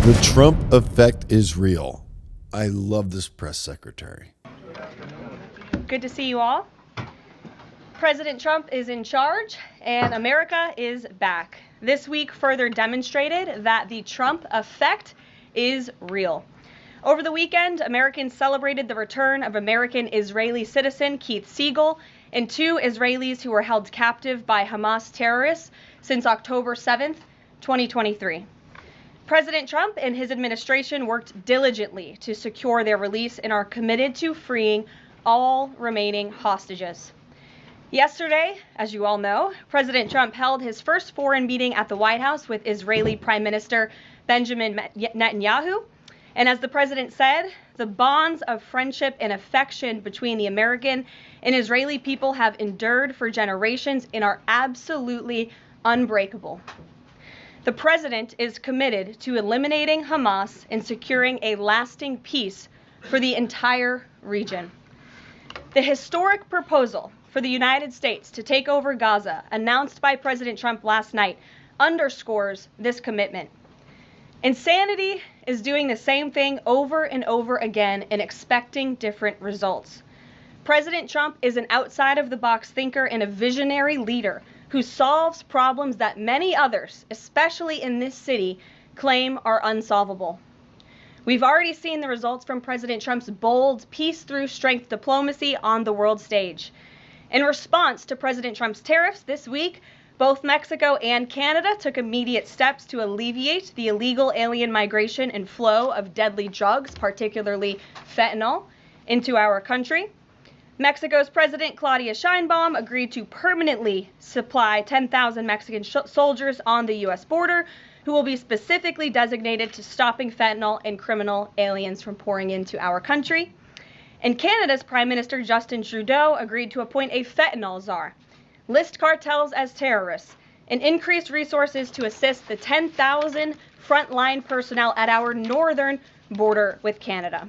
The Trump effect is real. I love this press secretary. Good to see you all. President Trump is in charge and America is back. This week further demonstrated that the Trump effect is real. Over the weekend, Americans celebrated the return of American-Israeli citizen Keith Siegel and two Israelis who were held captive by Hamas terrorists since October 7th, 2023. President Trump and his administration worked diligently to secure their release and are committed to freeing all remaining hostages. Yesterday, as you all know, President Trump held his first foreign meeting at the White House with Israeli Prime Minister Benjamin Netanyahu. And as the president said, the bonds of friendship and affection between the American and Israeli people have endured for generations and are absolutely unbreakable. The president is committed to eliminating Hamas and securing a lasting peace for the entire region. The historic proposal for the United States to take over Gaza, announced by President Trump last night, underscores this commitment. Insanity is doing the same thing over and over again and expecting different results. President Trump is an outside-of-the-box thinker and a visionary leader who solves problems that many others, especially in this city, claim are unsolvable. We've already seen the results from President Trump's bold peace-through-strength diplomacy on the world stage. In response to President Trump's tariffs this week, both Mexico and Canada took immediate steps to alleviate the illegal alien migration and flow of deadly drugs, particularly fentanyl, into our country. Mexico's President Claudia Sheinbaum agreed to permanently supply 10,000 Mexican soldiers on the U.S. border who will be specifically designated to stopping fentanyl and criminal aliens from pouring into our country. And Canada's Prime Minister Justin Trudeau agreed to appoint a fentanyl czar, list cartels as terrorists, and increase resources to assist the 10,000 frontline personnel at our northern border with Canada.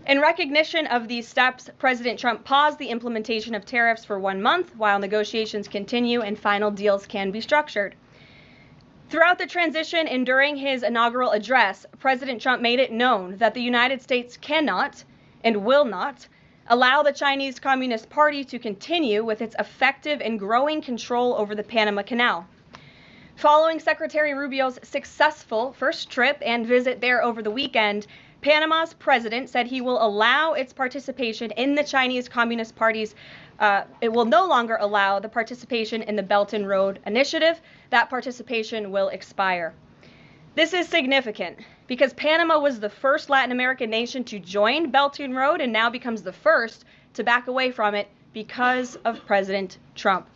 In recognition of these steps, President Trump paused the implementation of tariffs for 1 month while negotiations continue and final deals can be structured. Throughout the transition and during his inaugural address, President Trump made it known that the United States cannot and will not allow the Chinese Communist Party to continue with its effective and growing control over the Panama Canal. Following Secretary Rubio's successful first trip and visit there over the weekend, Panama's president said he will allow its participation in the Chinese Communist Party's, it will no longer allow the participation in the Belt and Road Initiative. That participation will expire. This is significant because Panama was the first Latin American nation to join Belt and Road and now becomes the first to back away from it because of President Trump.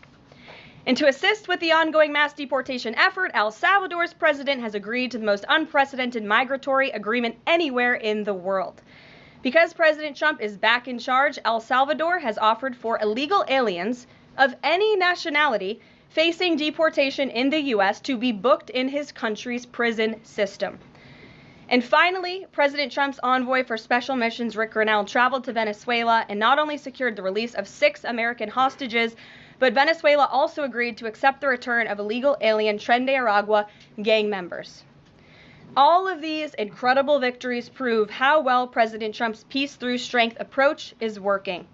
And to assist with the ongoing mass deportation effort, El Salvador's president has agreed to the most unprecedented migratory agreement anywhere in the world. Because President Trump is back in charge, El Salvador has offered for illegal aliens of any nationality facing deportation in the U.S. to be booked in his country's prison system. And finally, President Trump's envoy for special missions, Rick Grenell, traveled to Venezuela and not only secured the release of 6 American hostages, but Venezuela also agreed to accept the return of illegal alien Tren de Aragua gang members. All of these incredible victories prove how well President Trump's peace-through-strength approach is working.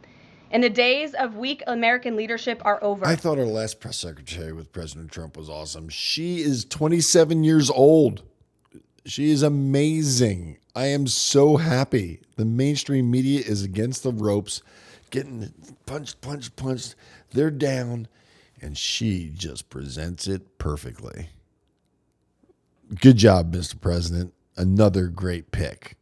And the days of weak American leadership are over. I thought our last press secretary with President Trump was awesome. She is 27 years old. She is amazing. I am so happy. The mainstream media is against the ropes, getting punched. They're down, and she just presents it perfectly. Good job, Mr. President. Another great pick.